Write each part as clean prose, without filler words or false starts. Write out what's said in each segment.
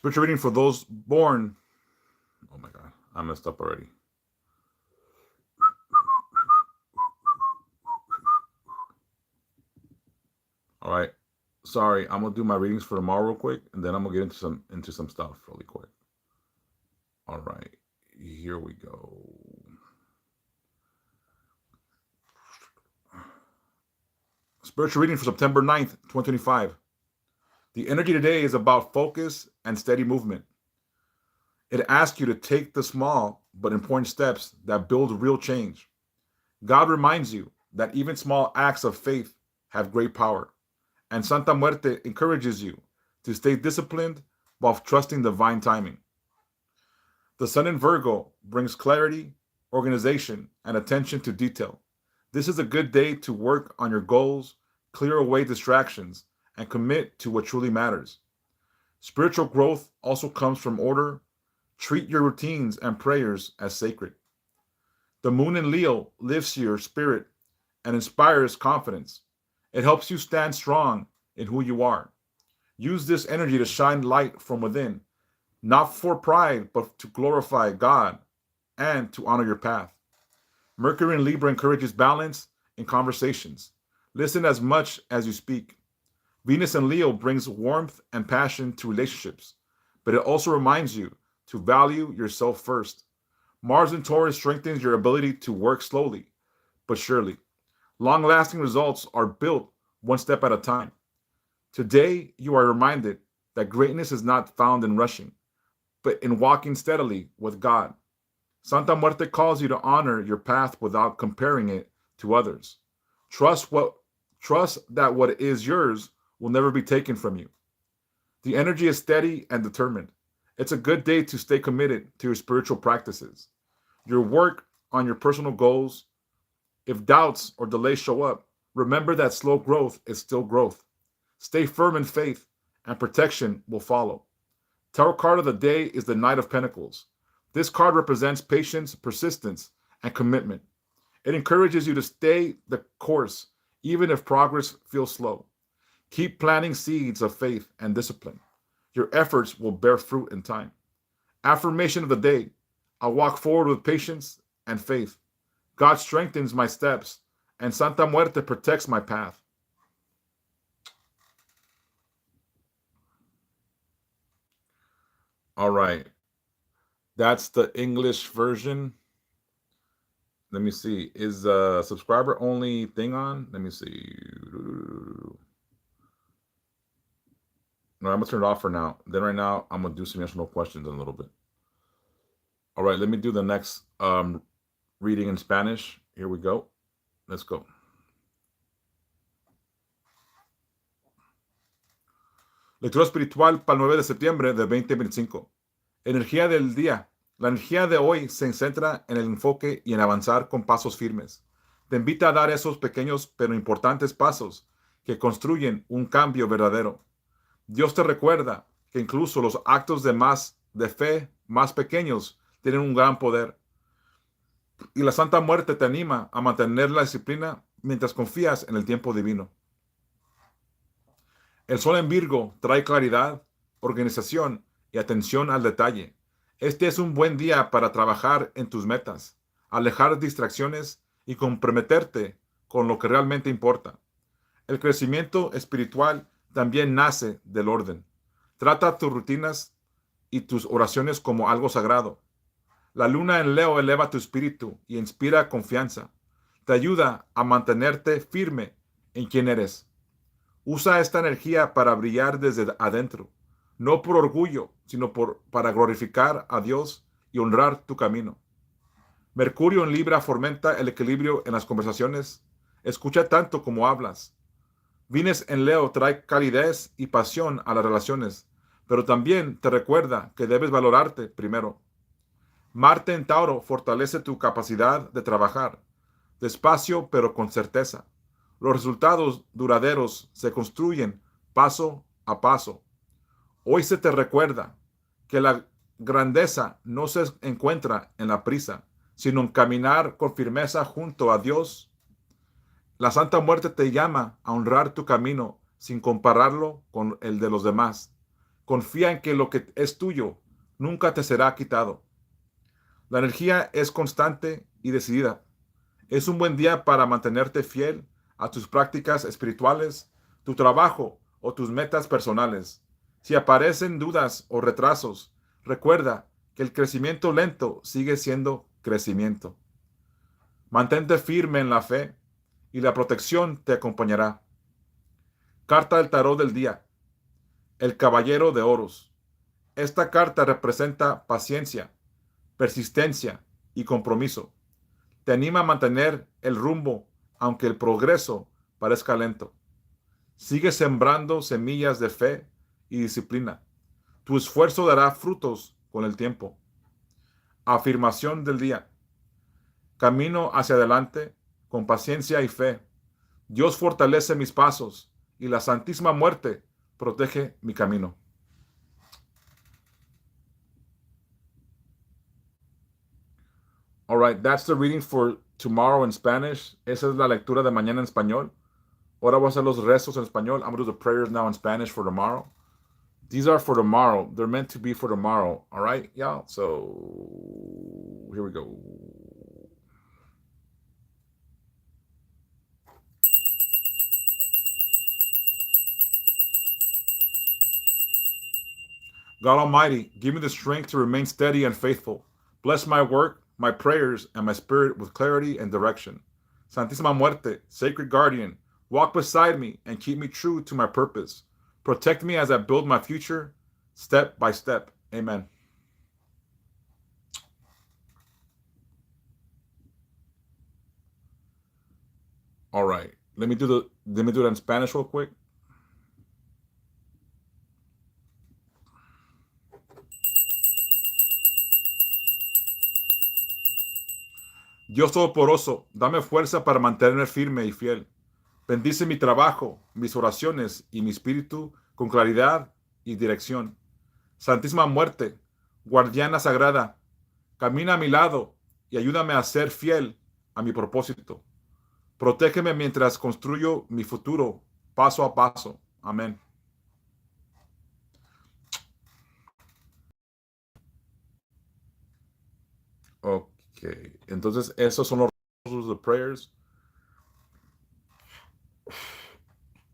Scripture reading for those born. Oh my God, I messed up already. All right, sorry. I'm gonna do my readings for tomorrow real quick, and then I'm gonna get into some stuff really quick. All right, here we go. Spiritual reading for September 9th, 2025. The energy today is about focus and steady movement. It asks you to take the small but important steps that build real change. God reminds you that even small acts of faith have great power, and Santa Muerte encourages you to stay disciplined while trusting divine timing. The Sun in Virgo brings clarity, organization, and attention to detail. This is a good day to work on your goals, clear away distractions, and commit to what truly matters. Spiritual growth also comes from order. Treat your routines and prayers as sacred. The moon in Leo lifts your spirit and inspires confidence. It helps you stand strong in who you are. Use this energy to shine light from within, not for pride, but to glorify God and to honor your path. Mercury in Libra encourages balance in conversations. Listen as much as you speak. Venus in Leo brings warmth and passion to relationships, but it also reminds you to value yourself first. Mars in Taurus strengthens your ability to work slowly but surely. Long lasting results are built one step at a time. Today, you are reminded that greatness is not found in rushing, but in walking steadily with God. Santa Muerte calls you to honor your path without comparing it to others. Trust what Trust that what is yours will never be taken from you. The energy is steady and determined. It's a good day to stay committed to your spiritual practices. Your work on your personal goals. If doubts or delays show up, remember that slow growth is still growth. Stay firm in faith, and protection will follow. Tarot card of the day is the Knight of Pentacles. This card represents patience, persistence, and commitment. It encourages you to stay the course, even if progress feels slow. Keep planting seeds of faith and discipline. Your efforts will bear fruit in time. Affirmation of the day: I walk forward with patience and faith. God strengthens my steps, and Santa Muerte protects my path. All right. That's the English version. Let me see. Is a subscriber only thing on? Let me see. No, I'm gonna turn it off for now. Then right now, I'm gonna do some yes or no questions in a little bit. All right, let me do the next reading in Spanish. Here we go. Let's go. Lectura espiritual para el 9 de septiembre de 2025. Energía del día. La energía de hoy se centra en el enfoque y en avanzar con pasos firmes. Te invita a dar esos pequeños pero importantes pasos que construyen un cambio verdadero. Dios te recuerda que incluso los actos de fe más pequeños tienen un gran poder. Y la Santa Muerte te anima a mantener la disciplina mientras confías en el tiempo divino. El Sol en Virgo trae claridad, organización y atención al detalle. Este es un buen día para trabajar en tus metas, alejar distracciones y comprometerte con lo que realmente importa. El crecimiento espiritual también nace del orden. Trata tus rutinas y tus oraciones como algo sagrado. La luna en Leo eleva tu espíritu y inspira confianza. Te ayuda a mantenerte firme en quien eres. Usa esta energía para brillar desde adentro, no por orgullo, sino para glorificar a Dios y honrar tu camino. Mercurio en Libra fomenta el equilibrio en las conversaciones. Escucha tanto como hablas. Venus en Leo trae calidez y pasión a las relaciones, pero también te recuerda que debes valorarte primero. Marte en Tauro fortalece tu capacidad de trabajar, despacio pero con certeza. Los resultados duraderos se construyen paso a paso. Hoy se te recuerda que la grandeza no se encuentra en la prisa, sino en caminar con firmeza junto a Dios. La Santa Muerte te llama a honrar tu camino sin compararlo con el de los demás. Confía en que lo que es tuyo nunca te será quitado. La energía es constante y decidida. Es un buen día para mantenerte fiel a tus prácticas espirituales, tu trabajo o tus metas personales. Si aparecen dudas o retrasos, recuerda que el crecimiento lento sigue siendo crecimiento. Mantente firme en la fe y la protección te acompañará. Carta del tarot del día. El Caballero de Oros. Esta carta representa paciencia, persistencia y compromiso. Te anima a mantener el rumbo aunque el progreso parezca lento. Sigue sembrando semillas de fe y disciplina. Tu esfuerzo dará frutos con el tiempo. Afirmación del día. Camino hacia adelante con paciencia y fe. Dios fortalece mis pasos y la Santísima Muerte protege mi camino. All right, that's the reading for tomorrow in Spanish. Esa es la lectura de mañana en español. Ahora voy a hacer los rezos en español. I'm going to do the prayers now in Spanish for tomorrow. These are for tomorrow. They're meant to be for tomorrow. All right, y'all? So here we go. God Almighty, give me the strength to remain steady and faithful. Bless my work, my prayers, and my spirit with clarity and direction. Santísima Muerte, sacred guardian, walk beside me and keep me true to my purpose. Protect me as I build my future, step by step. Amen. All right. Let me do it in Spanish real quick. Dios Todopoderoso, dame fuerza para mantenerme firme y fiel. Bendice mi trabajo, mis oraciones y mi espíritu con claridad y dirección. Santísima Muerte, guardiana sagrada, camina a mi lado y ayúdame a ser fiel a mi propósito. Protégeme mientras construyo mi futuro paso a paso. Amén. Ok, entonces esos son los the prayers.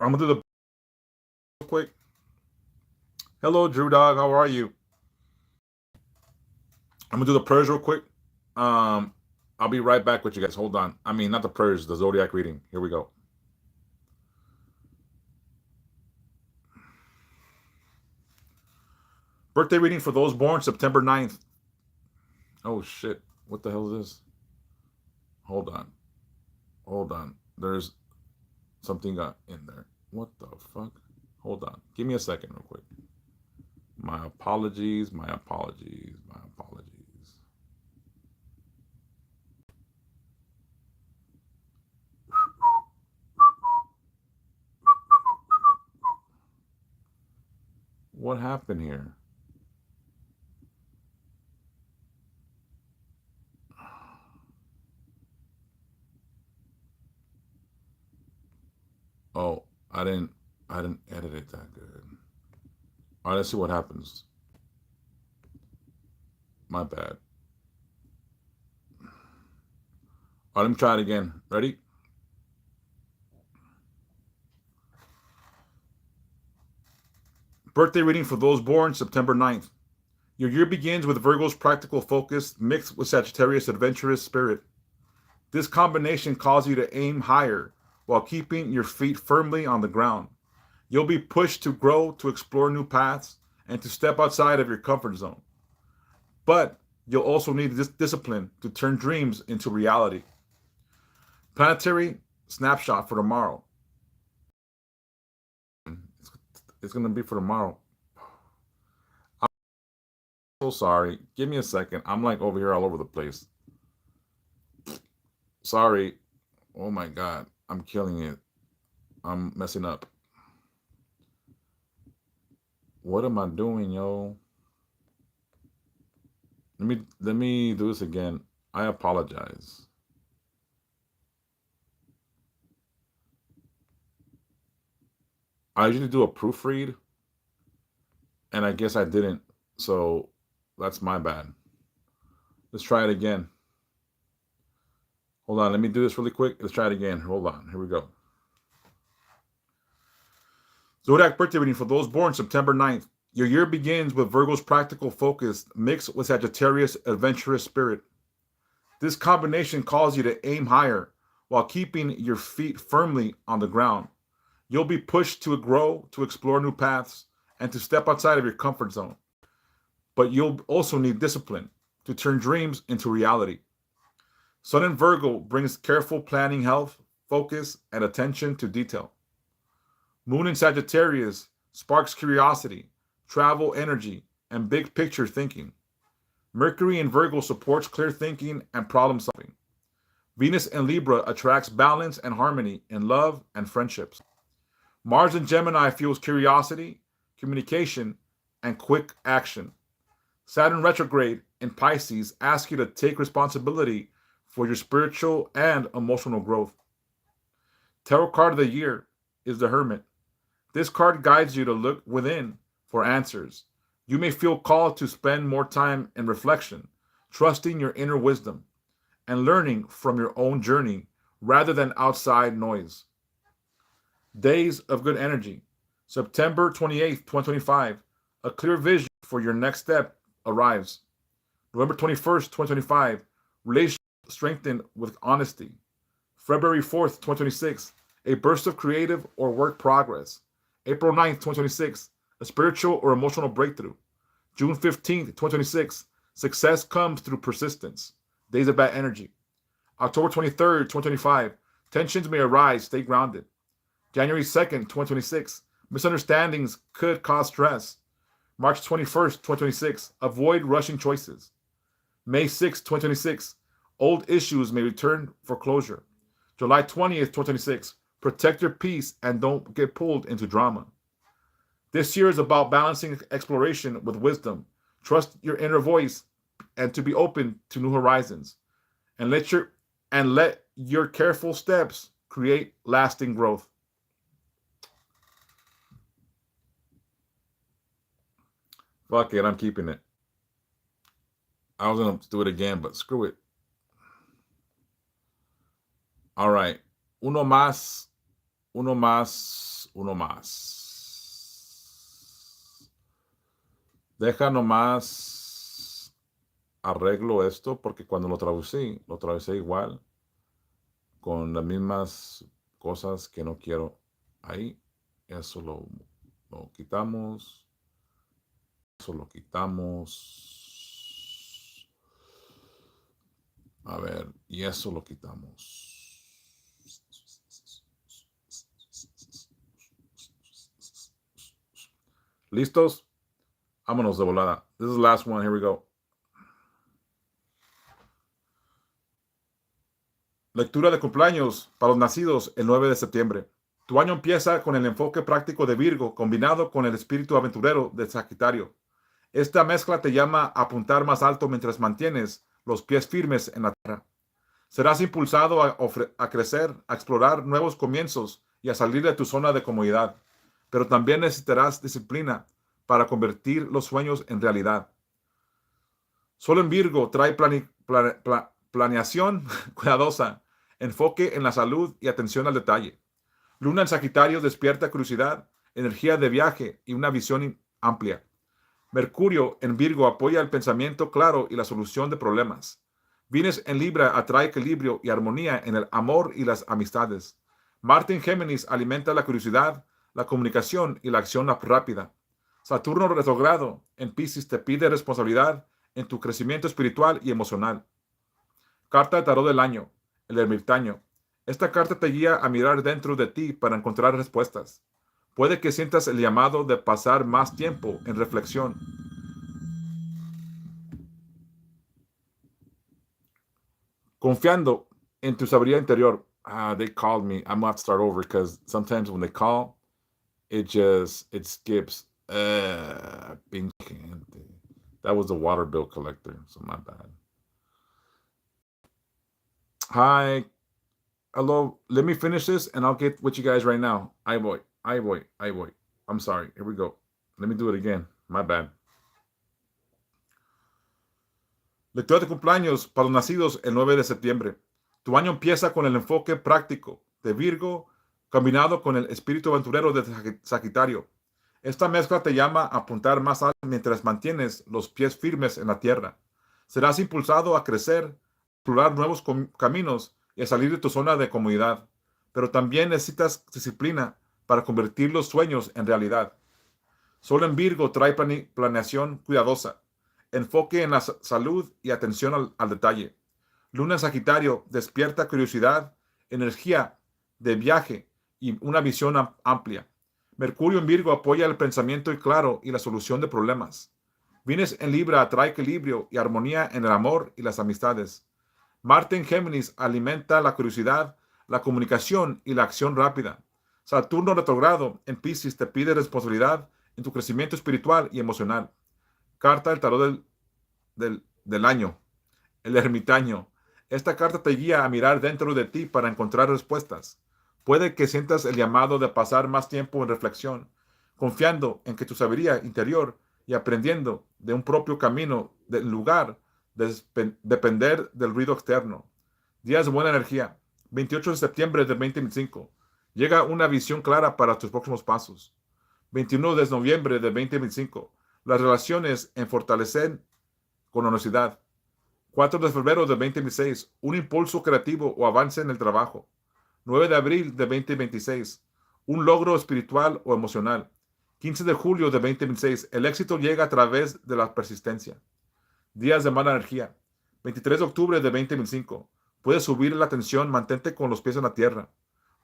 I'm gonna do the quick. Hello, Drew Dog. How are you? I'm gonna do the prayers real quick. I'll be right back with you guys. Hold on. I mean, not the prayers, the zodiac reading. Here we go. Birthday reading for those born September 9th. Oh shit. What the hell is this? Hold on. Hold on. There's something got in there. What the fuck? Hold on. Give me a second real quick. My apologies. My apologies. My apologies. What happened here? Oh, I didn't edit it that good. All right, let's see what happens. My bad. All right, let me try it again. Ready? Birthday reading for those born September 9th. Your year begins with Virgo's practical focus mixed with Sagittarius' adventurous spirit. This combination calls you to aim higher while keeping your feet firmly on the ground. You'll be pushed to grow, to explore new paths, and to step outside of your comfort zone. But you'll also need this discipline to turn dreams into reality. Planetary snapshot for tomorrow. It's going to be for tomorrow. I'm so sorry. Give me a second. I'm like over here all over the place. Sorry. Oh my God. I'm killing it. I'm messing up. What am I doing, yo? Let me do this again. I apologize. I usually do a proofread, And I guess I didn't. So that's my bad. Let's try it again. Hold on. Let me do this really quick. Let's try it again. Hold on. Here we go. Zodiac birthday reading for those born September 9th. Your year begins with Virgo's practical focus mixed with Sagittarius' adventurous spirit. This combination calls you to aim higher while keeping your feet firmly on the ground. You'll be pushed to grow, to explore new paths, and to step outside of your comfort zone. But you'll also need discipline to turn dreams into reality. Sun in Virgo brings careful planning, health, focus, and attention to detail. Moon in Sagittarius sparks curiosity, travel energy, and big picture thinking. Mercury in Virgo supports clear thinking and problem solving. Venus in Libra attracts balance and harmony in love and friendships. Mars in Gemini fuels curiosity, communication, and quick action. Saturn retrograde in Pisces asks you to take responsibility for your spiritual and emotional growth. Tarot card of the year is the Hermit. This card guides you to look within for answers. You may feel called to spend more time in reflection, trusting your inner wisdom, and learning from your own journey rather than outside noise. Days of good energy. September 28th, 2025, a clear vision for your next step arrives. November 21st, 2025, relationship strengthened with honesty. February 4th, 2026, a burst of creative or work progress. April 9th, 2026, a spiritual or emotional breakthrough. June 15th, 2026, success comes through persistence. Days of bad energy. October 23rd, 2025, tensions may arise, stay grounded. January 2nd, 2026, misunderstandings could cause stress. March 21st, 2026, avoid rushing choices. May 6th, 2026, old issues may return for closure. July 20th, 2026, protect your peace and don't get pulled into drama. This year is about balancing exploration with wisdom. Trust your inner voice and to be open to new horizons. And let your careful steps create lasting growth. Fuck it, I'm keeping it. I was gonna do it again, but screw it. All right. Uno más, uno más, uno más. Deja nomás arreglo esto porque cuando lo traducí igual con las mismas cosas que no quiero ahí. Eso lo quitamos. Eso lo quitamos. A ver, y eso lo quitamos. ¿Listos? Vámonos de volada. This is the last one. Here we go. Lectura de cumpleaños para los nacidos el 9 de septiembre. Tu año empieza con el enfoque práctico de Virgo combinado con el espíritu aventurero de Sagitario. Esta mezcla te llama a apuntar más alto mientras mantienes los pies firmes en la tierra. Serás impulsado a crecer, a explorar nuevos comienzos y a salir de tu zona de comodidad. Pero también necesitarás disciplina para convertir los sueños en realidad. Solo en Virgo trae planeación cuidadosa, enfoque en la salud y atención al detalle. Luna en Sagitario despierta curiosidad, energía de viaje y una visión amplia. Mercurio en Virgo apoya el pensamiento claro y la solución de problemas. Venus en Libra atrae equilibrio y armonía en el amor y las amistades. Marte en Géminis alimenta la curiosidad, la comunicación y la acción rápida. Saturno retrogrado en Piscis te pide responsabilidad en tu crecimiento espiritual y emocional. Carta de tarot del año, el ermitaño. Esta carta te guía a mirar dentro de ti para encontrar respuestas. Puede que sientas el llamado de pasar más tiempo en reflexión. Confiando en tu sabiduría interior. They called me. I'm gonna have to start over because sometimes when they call, it skips. Pinche gente. That was the water bill collector, so my bad. Hi. Hello. Let me finish this and I'll get with you guys right now. Ay voy. I'm sorry. Here we go. Let me do it again. My bad. Lectura de cumpleaños para los nacidos el 9 de septiembre. Tu año empieza con el enfoque práctico de Virgo combinado con el espíritu aventurero de Sagitario. Esta mezcla te llama a apuntar más alto mientras mantienes los pies firmes en la tierra. Serás impulsado a crecer, a explorar nuevos caminos y a salir de tu zona de comodidad. Pero también necesitas disciplina para convertir los sueños en realidad. Sol en Virgo trae planeación cuidadosa, enfoque en la salud y atención al detalle. Luna en Sagitario despierta curiosidad, energía de viaje y una visión amplia. Mercurio en Virgo apoya el pensamiento y claro y la solución de problemas. Venus en Libra atrae equilibrio y armonía en el amor y las amistades. Marte en Géminis alimenta la curiosidad, la comunicación y la acción rápida. Saturno retrogrado en Piscis te pide responsabilidad en tu crecimiento espiritual y emocional. Carta del tarot del año, el ermitaño. Esta carta te guía a mirar dentro de ti para encontrar respuestas. Puede que sientas el llamado de pasar más tiempo en reflexión, confiando en que tu sabiduría interior y aprendiendo de un propio camino en lugar de depender del ruido externo. Días de buena energía. 28 de septiembre de 2025. Llega una visión clara para tus próximos pasos. 21 de noviembre de 2025. Las relaciones en fortalecer con honestidad. 4 de febrero de 2026. Un impulso creativo o avance en el trabajo. 9 de abril de 2026. Un logro espiritual o emocional. 15 de julio de 2026. El éxito llega a través de la persistencia. Días de mala energía. 23 de octubre de 2025. Puedes subir la tensión, mantente con los pies en la tierra.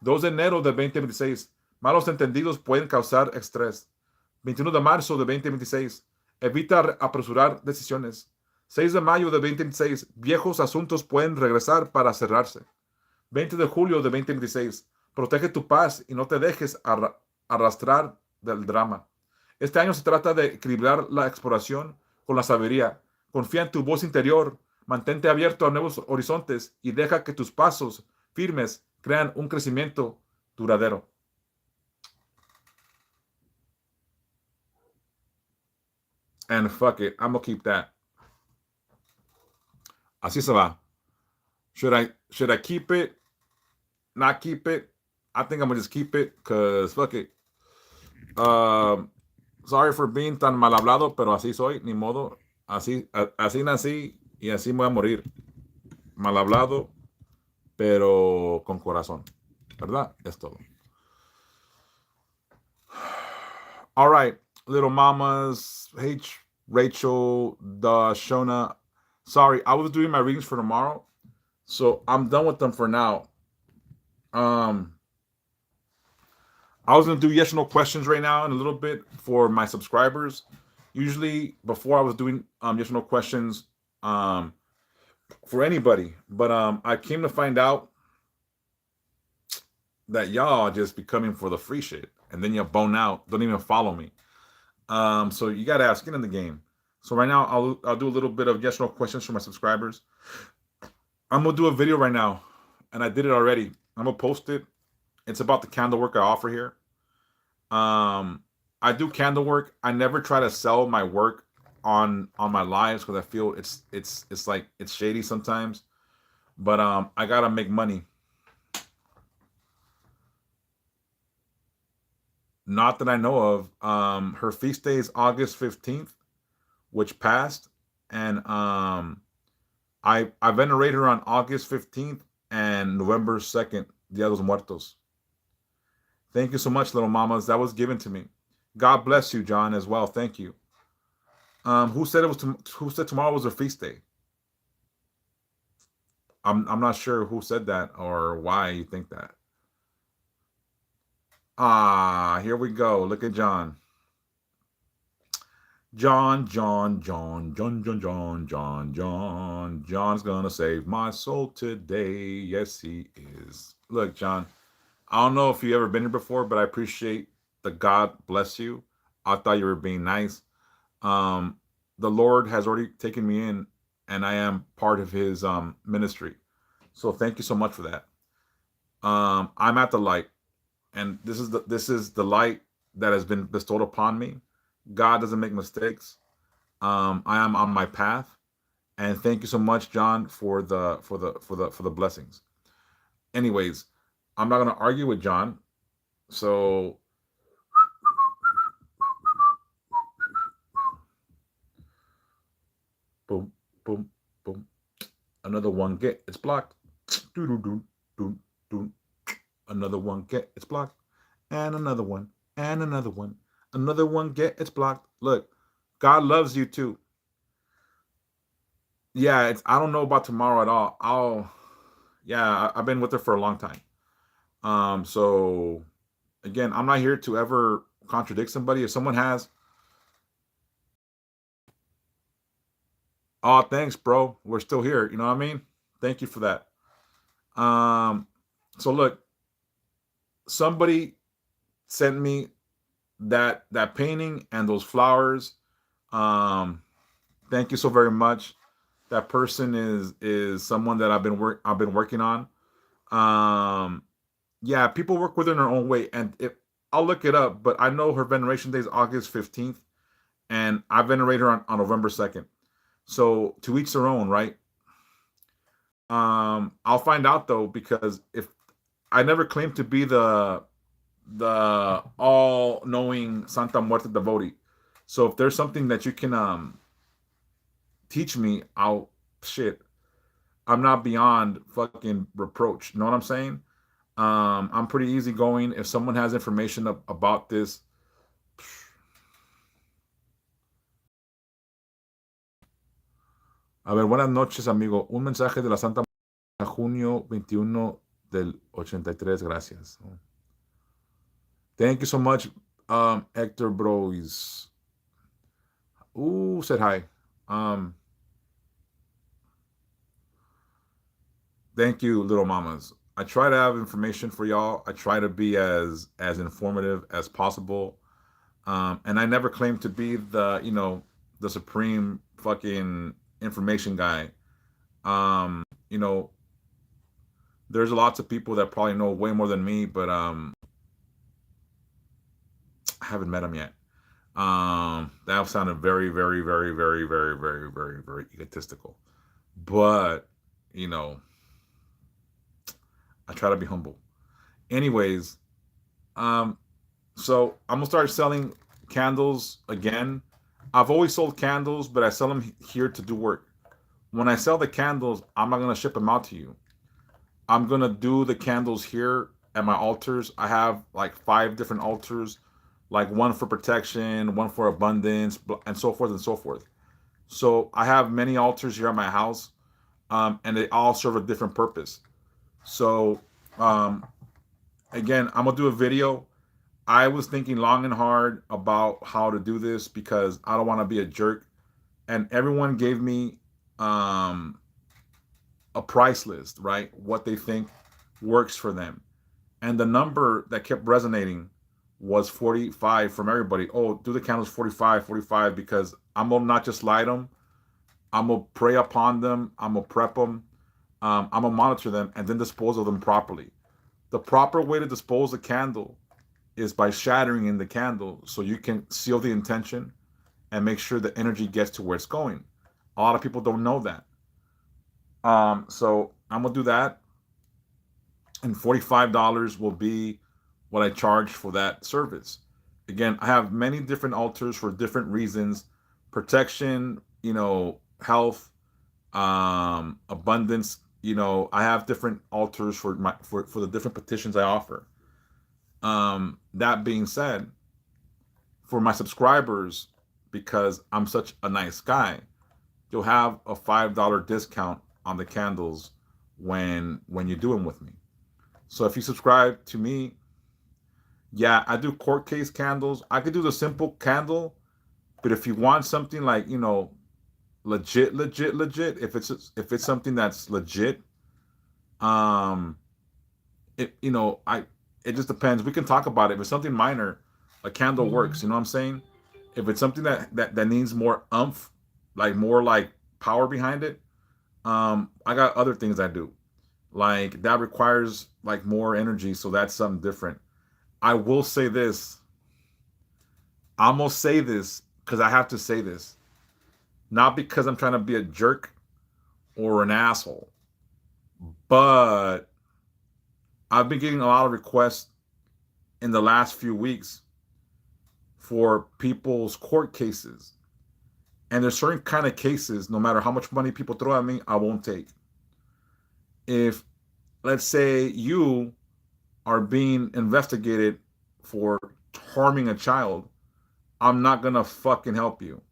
2 de enero de 2026. Malos entendidos pueden causar estrés. 21 de marzo de 2026. Evita apresurar decisiones. 6 de mayo de 2026. Viejos asuntos pueden regresar para cerrarse. 20 de julio de 2026. Protege tu paz y no te dejes arrastrar del drama. Este año se trata de equilibrar la exploración con la sabiduría. Confía en tu voz interior, mantente abierto a nuevos horizontes y deja que tus pasos firmes crean un crecimiento duradero. And fuck it, I'm gonna keep that. Así se va. Should I keep it? Not keep it? I think I'm gonna just keep it because fuck it. Sorry for being tan mal hablado, pero así soy, ni modo. Así nací y así me voy a morir. Mal hablado, pero con corazón. ¿Verdad? Es todo. All right, little mamas, H, Rachel, Shona. Sorry, I was doing my readings for tomorrow, so I'm done with them for now. I was gonna do yes or no questions right now in a little bit for my subscribers. Usually, before I was doing yes or no questions for anybody, but I came to find out that y'all just be coming for the free shit, and then you bone out, don't even follow me. So you got to have skin in the game. So right now, I'll do a little bit of yes or no questions for my subscribers. I'm gonna do a video right now, and I did it already. I'm gonna post it. It's about the candle work I offer here. I do candle work. I never try to sell my work on my lives because I feel it's like it's shady sometimes. But I gotta make money. Not that I know of. Her feast day is August 15th, which passed, and I venerate her on August 15th and November 2nd, Dia de los Muertos. Thank you so much, little mamas. That was given to me. God bless you, John, as well. Thank you. Who said who said tomorrow was a feast day? I'm not sure who said that or why you think that. Here we go. Look at John. John's gonna save my soul today. Yes, he is. Look, John, I don't know if you've ever been here before, but I appreciate the God bless you. I thought you were being nice. The Lord has already taken me in, and I am part of his ministry. So thank you so much for that. I'm at the light, and this is the light that has been bestowed upon me. God doesn't make mistakes. I am on my path, and thank you so much, John, for the blessings. Anyways, I'm not gonna argue with John. So boom, boom, boom. Another one get it's blocked. Doo doo doo doo doo. Another one get it's blocked. And another one. And another one. Another one get it's blocked. Look, God loves you too. Yeah, it's I don't know about tomorrow at all. I've been with her for a long time. So again, I'm not here to ever contradict somebody. If someone has, oh, thanks, bro. We're still here. You know what I mean? Thank you for that. Um, so look, somebody sent me that painting and those flowers. Um, thank you so very much. That person is someone that I've been working on. Um, yeah, people work within their own way, and if I'll look it up, but I know her veneration day is August 15th, and I venerate her on November 2nd. So to each their own, right? I'll find out though, because if I never claimed to be the all knowing Santa Muerte devotee. So if there's something that you can teach me, I'll shit. I'm not beyond fucking reproach. You know what I'm saying? I'm pretty easygoing. If someone has information about this, a ver, buenas noches, amigo. Un mensaje de la Santa Muerte, junio 21 del 83. Gracias. Thank you so much, Hector Bros. Ooh, said hi. Um, Thank you, little mamas. I try to have information for y'all. I try to be as informative as possible. And I never claim to be the supreme fucking information guy. You know, there's lots of people that probably know way more than me, but I haven't met them yet. That sounded very, very, very, very, very, very, very, very egotistical. But you know, I try to be humble. Anyways, um, so I'm gonna start selling candles again. I've always sold candles, but I sell them here to do work. When I sell the candles, I'm not gonna ship them out to you. I'm gonna do the candles here at my altars. I have like 5 different altars, like one for protection, one for abundance, and so forth and so forth. So I have many altars here at my house, and they all serve a different purpose. So um, again, I'm gonna do a video. I was thinking long and hard about how to do this because I don't want to be a jerk. And everyone gave me um, a price list, right? What they think works for them. And the number that kept resonating was 45 from everybody. Oh, do the candles 45, 45, because I'm going to not just light them, I'm going to pray upon them, I'm going to prep them, I'm going to monitor them, and then dispose of them properly. The proper way to dispose a candle is by shattering in the candle so you can seal the intention and make sure the energy gets to where it's going. A lot of people don't know that. So I'm gonna do that, and $45 will be what I charge for that service. Again, I have many different altars for different reasons: protection, health, abundance. I have different altars for the different petitions I offer. That being said, for my subscribers, because I'm such a nice guy, you'll have a $5 discount on the candles when you do them with me. So if you subscribe to me, yeah, I do court case candles. I could do the simple candle, but if you want something like legit, legit, legit, if it's something that's legit, um, I it just depends. We can talk about it. If it's something minor, a candle works. You know what I'm saying? If it's something that needs more umph, like more like power behind it, I got other things I do. Like that requires like more energy, so that's something different. I will say this. I'm gonna say this because I have to say this, not because I'm trying to be a jerk or an asshole, but I've been getting a lot of requests in the last few weeks for people's court cases. And there's certain kind of cases, no matter how much money people throw at me, I won't take. If, let's say, you are being investigated for harming a child, I'm not gonna fucking help you,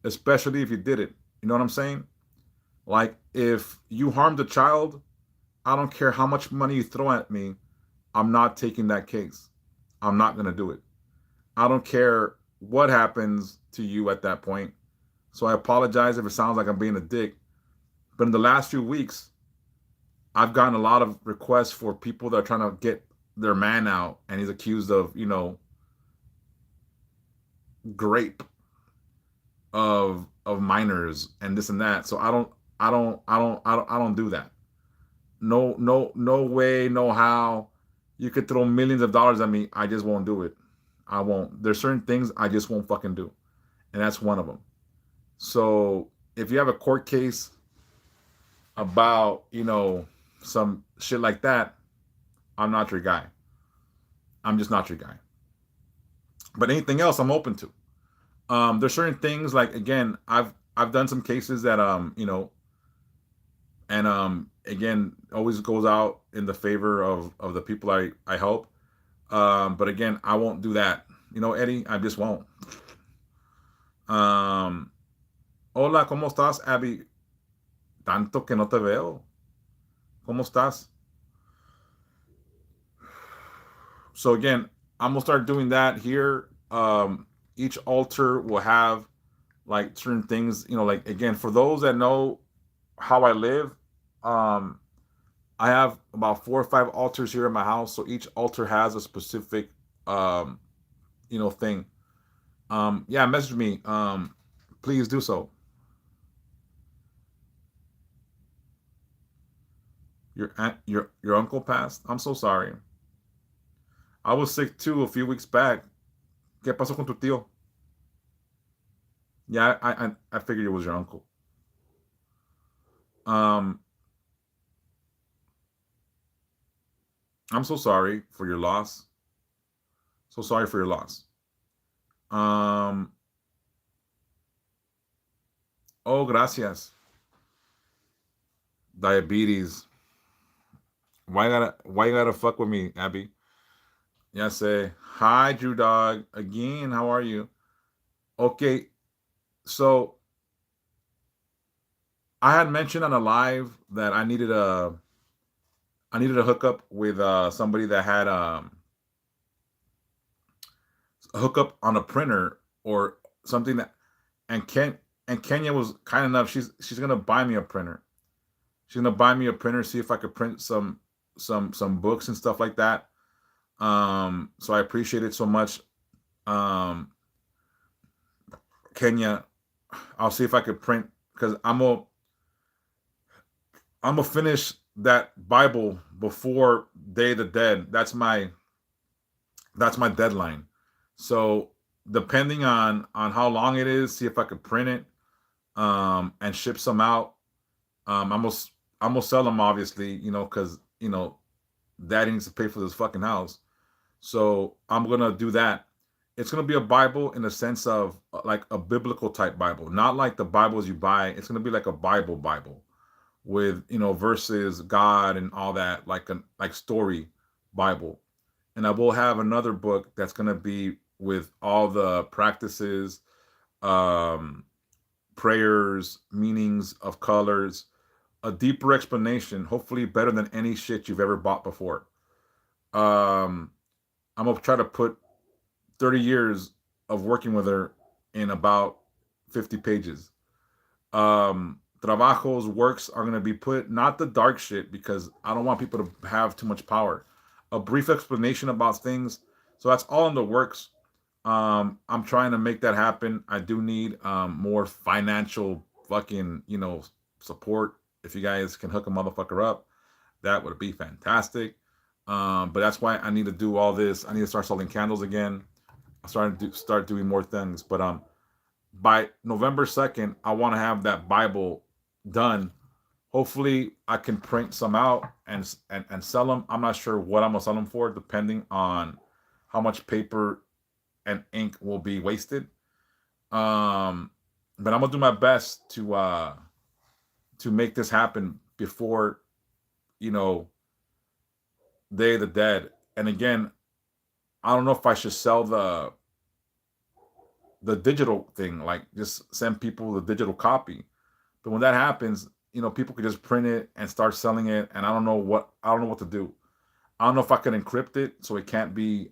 especially if you did it. You know what I'm saying? Like, if you harmed a child, I don't care how much money you throw at me, I'm not taking that case. I'm not gonna do it. I don't care what happens to you at that point. So I apologize if it sounds like I'm being a dick. But in the last few weeks, I've gotten a lot of requests for people that are trying to get their man out, and he's accused of, rape of minors and this and that. So I don't do that. No way, no how. You could throw millions of dollars at me. I just won't do it. I won't. There's certain things I just won't fucking do. And that's one of them. So if you have a court case about, some shit like that, I'm not your guy. I'm just not your guy. But anything else, I'm open to. There's certain things like, again, I've done some cases that and again, always goes out in the favor of the people I help. But again, I won't do that. Eddie, I just won't. Hola, ¿cómo estás, Abby? Tanto que no te veo. ¿Cómo estás? So again, I'm gonna start doing that here. Each altar will have like certain things, like, again, for those that know how I live, I have about 4 or 5 altars here in my house. So each altar has a specific thing. Yeah, message me. Please do so. Your uncle passed? I'm so sorry. I was sick too a few weeks back. ¿Qué pasó con tu tío? Yeah, I figured it was your uncle. I'm so sorry for your loss. So sorry for your loss. Oh, gracias. Diabetes. Why you gotta fuck with me, Abby? Yeah, say hi, Drew Dog. Again, how are you? Okay, so I had mentioned on a live that I needed a hookup with somebody that had a hookup on a printer or something that, and Kenya was kind enough. She's gonna buy me a printer. She's gonna buy me a printer, see if I could print some books and stuff like that. So I appreciate it so much. Kenya, I'll see if I could print, because I'm gonna finish that Bible before Day of the Dead. That's my deadline. So depending on how long it is, see if I could print it and ship some out. I'm gonna sell them, obviously, because Daddy needs to pay for this fucking house. So I'm gonna do that. It's gonna be a Bible in the sense of like a biblical type Bible, not like the Bibles you buy. It's gonna be like a Bible with verses, God, and all that, like story Bible. And I will have another book that's gonna be with all the practices, um, prayers, meanings of colors, a deeper explanation, hopefully better than any shit you've ever bought before. Um, I'm gonna try to put 30 years of working with her in about 50 pages. Trabajos, works are going to be put, not the dark shit, because I don't want people to have too much power. A brief explanation about things. So that's all in the works. I'm trying to make that happen. I do need more financial fucking, support. If you guys can hook a motherfucker up, that would be fantastic. But that's why I need to do all this. I need to start selling candles again. I'm starting to start doing more things. But by November 2nd, I want to have that Bible done. Hopefully, I can print some out and sell them. I'm not sure what I'm gonna sell them for, depending on how much paper and ink will be wasted. Um, but I'm gonna do my best to make this happen before you know Day of the Dead. And again, I don't know if I should sell the digital thing, like just send people the digital copy. But when that happens, people could just print it and start selling it, and I don't know what to do. I don't know if I can encrypt it so it can't be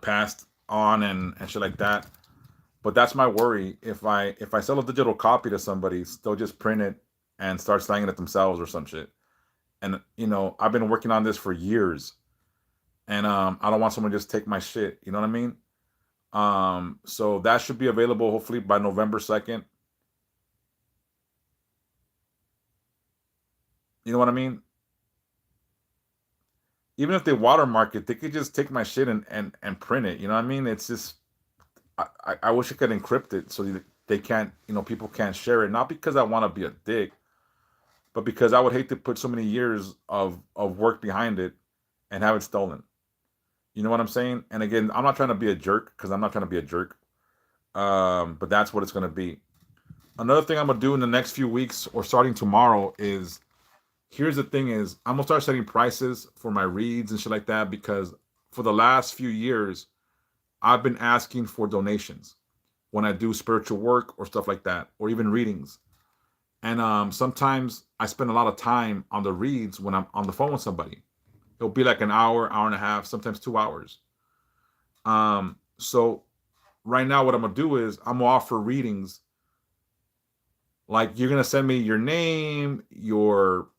passed on and shit like that. But that's my worry. If I sell a digital copy to somebody, they'll just print it and start selling it themselves or some shit. And I've been working on this for years, and I don't want someone to just take my shit. You know what I mean? So that should be available hopefully by November 2nd. You know what I mean? Even if they watermark it, they could just take my shit and print it. You know what I mean? It's just I wish I could encrypt it so that they can't, people can't share it. Not because I want to be a dick, but because I would hate to put so many years of work behind it and have it stolen. You know what I'm saying? And again, I'm not trying to be a jerk, because I'm not trying to be a jerk. But that's what it's gonna be. Another thing I'm gonna do in the next few weeks or starting tomorrow is, here's the thing is, I'm gonna start setting prices for my reads and shit like that, because for the last few years I've been asking for donations when I do spiritual work or stuff like that, or even readings. And sometimes I spend a lot of time on the reads when I'm on the phone with somebody. It'll be like an hour, hour and a half, sometimes 2 hours. So right now, what I'm gonna do is I'm gonna offer readings. Like, you're gonna send me your name, your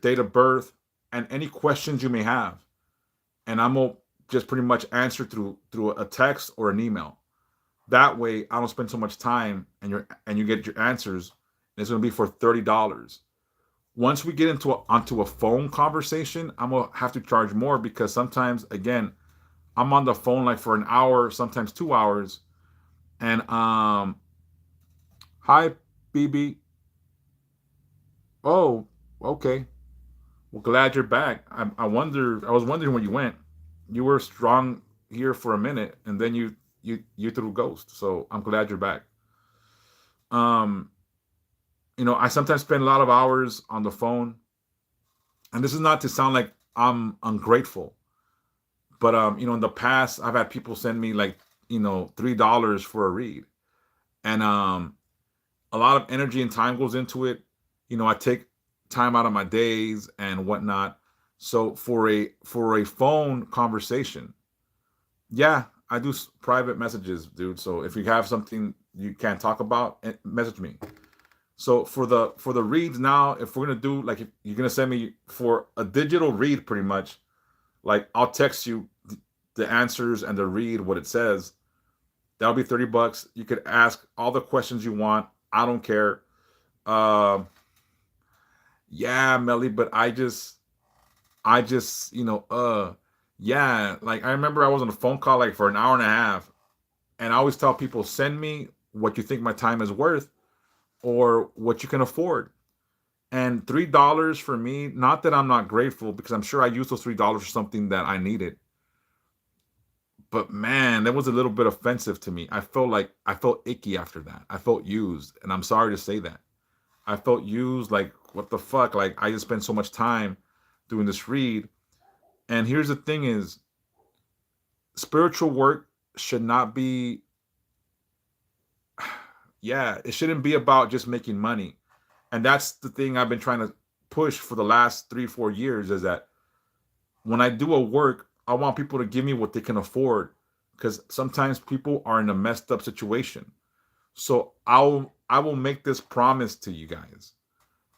date of birth, and any questions you may have, and I'm gonna just pretty much answer through a text or an email. That way, I don't spend so much time, and you get your answers. And it's gonna be for $30. Once we get onto a phone conversation, I'm gonna have to charge more, because sometimes, again, I'm on the phone like for an hour, sometimes 2 hours. And hi, BB. Oh, okay. Well, glad you're back. I was wondering where you went. You were strong here for a minute, and then you threw ghost. So I'm glad you're back. Um, I sometimes spend a lot of hours on the phone, and this is not to sound like I'm ungrateful, but in the past I've had people send me like, $3 for a read, and a lot of energy and time goes into it. I take time out of my days and whatnot. So for a phone conversation, yeah, I do private messages, dude. So if you have something you can't talk about, message me. So for the reads now, if we're gonna do, like, if you're gonna send me for a digital read, pretty much, like, I'll text you the answers and the read what it says. That'll be $30. You could ask all the questions you want. I don't care. Uh, yeah, Melly, but I just, yeah. Like, I remember I was on a phone call like for an hour and a half, and I always tell people, send me what you think my time is worth, or what you can afford. And $3 for me, not that I'm not grateful, because I'm sure I used those $3 for something that I needed. But man, that was a little bit offensive to me. I felt icky after that. I felt used, and I'm sorry to say that. I felt used. Like, what the fuck? Like, I just spent so much time doing this read. And here's the thing is, spiritual work should not be, yeah, it shouldn't be about just making money. And that's the thing I've been trying to push for the last 3, 4 years, is that when I do a work, I want people to give me what they can afford, because sometimes people are in a messed up situation. So I will make this promise to you guys.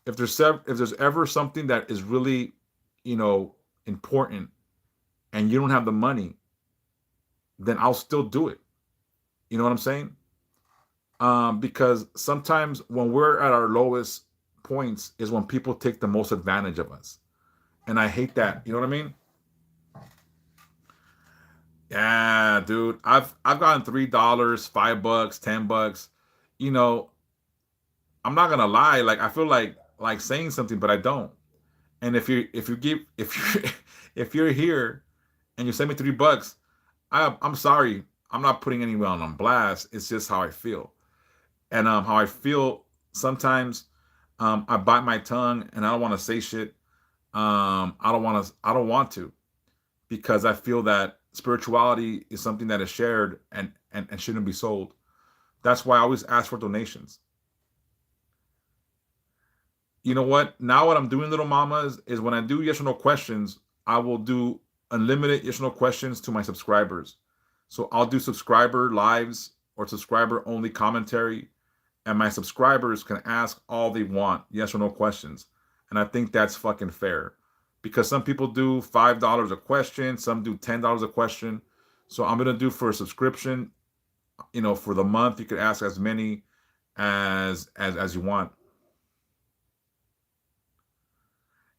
If there's ever something that is really, important, and you don't have the money, then I'll still do it. You know what I'm saying? Because sometimes when we're at our lowest points is when people take the most advantage of us, and I hate that. You know what I mean? Yeah, dude. I've gotten $3, $5, $10. You know, I'm not gonna lie. Like I feel like saying something, but I don't. And if you if you're here and you send me $3, I'm sorry. I'm not putting anyone on blast. It's just how I feel. And how I feel sometimes I bite my tongue and I don't want to say shit. I don't want to because I feel that spirituality is something that is shared and shouldn't be sold. That's why I always ask for donations. You know what? Now what I'm doing, little mamas, is when I do yes or no questions, I will do unlimited yes or no questions to my subscribers. So I'll do subscriber lives or subscriber only commentary, and my subscribers can ask all they want, yes or no questions. And I think that's fucking fair. Because some people do $5 a question, some do $10 a question. So I'm gonna do for a subscription, for the month, you could ask as many as you want.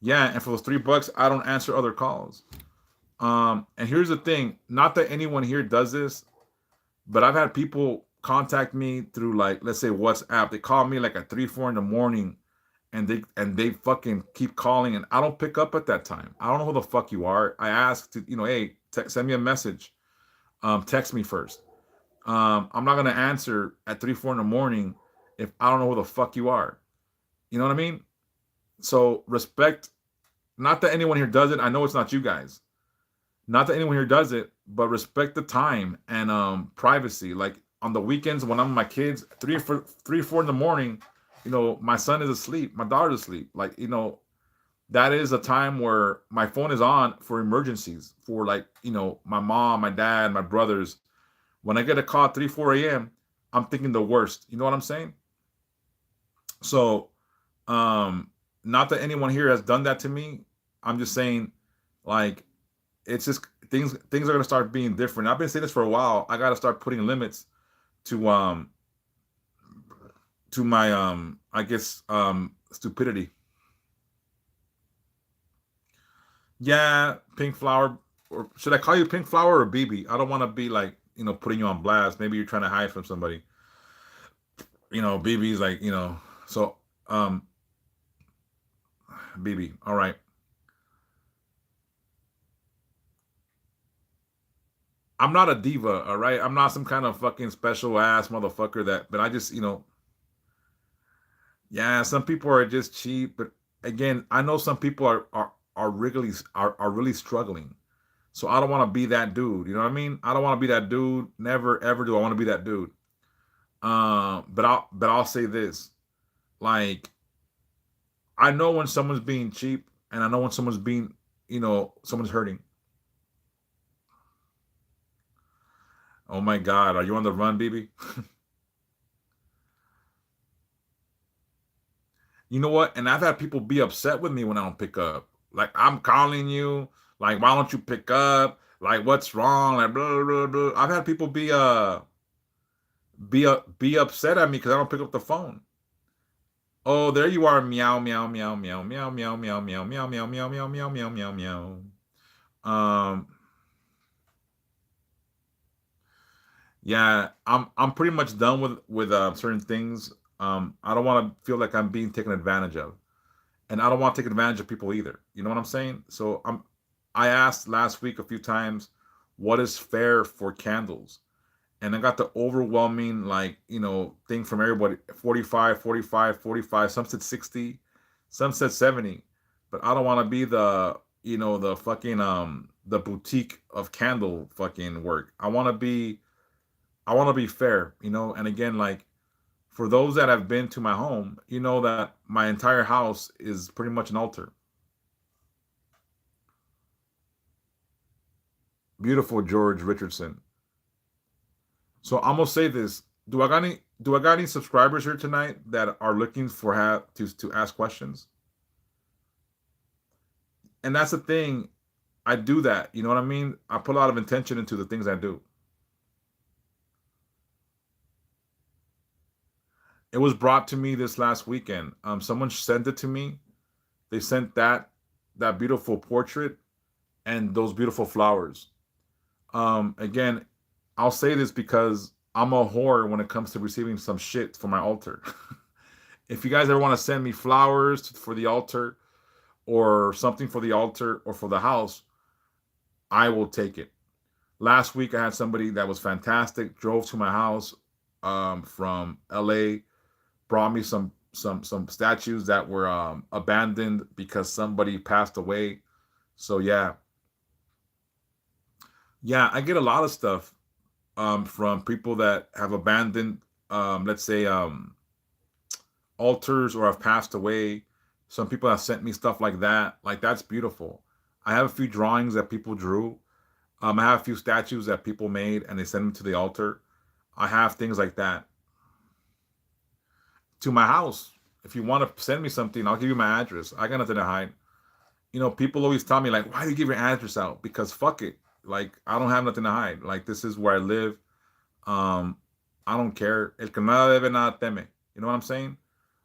Yeah, and for those $3, I don't answer other calls. And here's the thing: not that anyone here does this, but I've had people contact me through like, let's say WhatsApp. They call me like at 3, 4 in the morning, and they fucking keep calling, and I don't pick up at that time. I don't know who the fuck you are. I ask to, hey, send me a message. Text me first. I'm not gonna answer at 3, 4 in the morning if I don't know who the fuck you are. You know what I mean? So respect. Not that anyone here does it. I know it's not you guys. Not that anyone here does it, but respect the time and privacy. Like on the weekends when I'm with my kids, 3 or 4 in the morning, my son is asleep, my daughter's asleep. Like, that is a time where my phone is on for emergencies, for like, my mom, my dad, my brothers. When I get a call at 3, 4 a.m., I'm thinking the worst. You know what I'm saying? So, not that anyone here has done that to me. I'm just saying, like, it's just things are gonna start being different. I've been saying this for a while. I gotta start putting limits to my I guess stupidity. Yeah, pink flower, or should I call you pink flower or BB? I don't want to be like, putting you on blast. Maybe you're trying to hide from somebody. BB's like, so um BB. All right. I'm not a diva, all right? I'm not some kind of fucking special ass motherfucker but I just, yeah, some people are just cheap, but again, I know some people are really struggling. So I don't want to be that dude. You know what I mean? I don't want to be that dude. Never ever do I want to be that dude. But I'll say this. Like, I know when someone's being cheap, and I know when someone's being, someone's hurting. Oh my God, are you on the run, BB? You know what? And I've had people be upset with me when I don't pick up. Like, I'm calling you. Like, why don't you pick up? Like, what's wrong? Like, blah blah blah. I've had people be upset at me because I don't pick up the phone. Oh, there you are. Meow meow meow meow meow meow meow meow meow meow meow meow meow meow meow meow. Um, yeah, I'm pretty much done with certain things. I don't want to feel like I'm being taken advantage of, and I don't want to take advantage of people either. You know what I'm saying? So I asked last week a few times, what is fair for candles? And I got the overwhelming, like, thing from everybody: 45, 45, 45. Some said 60, some said 70. But I don't want to be the fucking the boutique of candle fucking work. I want to be fair, and again, like, for those that have been to my home, that my entire house is pretty much an altar. Beautiful, George Richardson. So I'm gonna say this: Do I got any subscribers here tonight that are looking for to ask questions? And that's the thing. I do that. You know what I mean? I put a lot of intention into the things I do. It was brought to me this last weekend. Someone sent it to me. They sent that beautiful portrait and those beautiful flowers. Again, I'll say this because I'm a whore when it comes to receiving some shit for my altar. If you guys ever want to send me flowers for the altar or something for the altar or for the house, I will take it. Last week I had somebody that was fantastic, drove to my house from LA, brought me some statues that were abandoned because somebody passed away. So yeah, I get a lot of stuff from people that have abandoned, let's say, altars or have passed away. Some people have sent me stuff like that. Like that's beautiful. I have a few drawings that people drew. I have a few statues that people made and they send them to the altar. I have things like that to my house. If you want to send me something, I'll give you my address. I got nothing to hide. People always tell me like, why do you give your address out? Because fuck it. Like I don't have nothing to hide. Like this is where I live. Um, I don't care. El que nada debe nada teme. You know what I'm saying?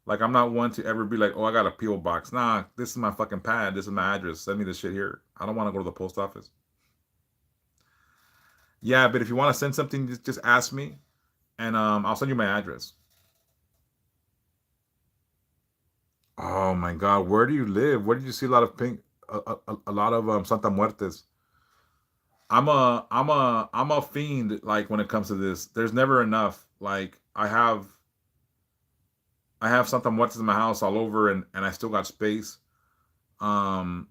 Like I'm not one to ever be like, oh, I got a PO box. Nah, this is my fucking pad. This is my address. Send me this shit here. I don't want to go to the post office. Yeah, but if you want to send something, just ask me, and I'll send you my address. Oh my God, where do you live? Where did you see a lot of pink, a lot of Santa Muertes? I'm a fiend. Like when it comes to this, there's never enough. Like I have Santa Muertes in my house all over, and I still got space. Um,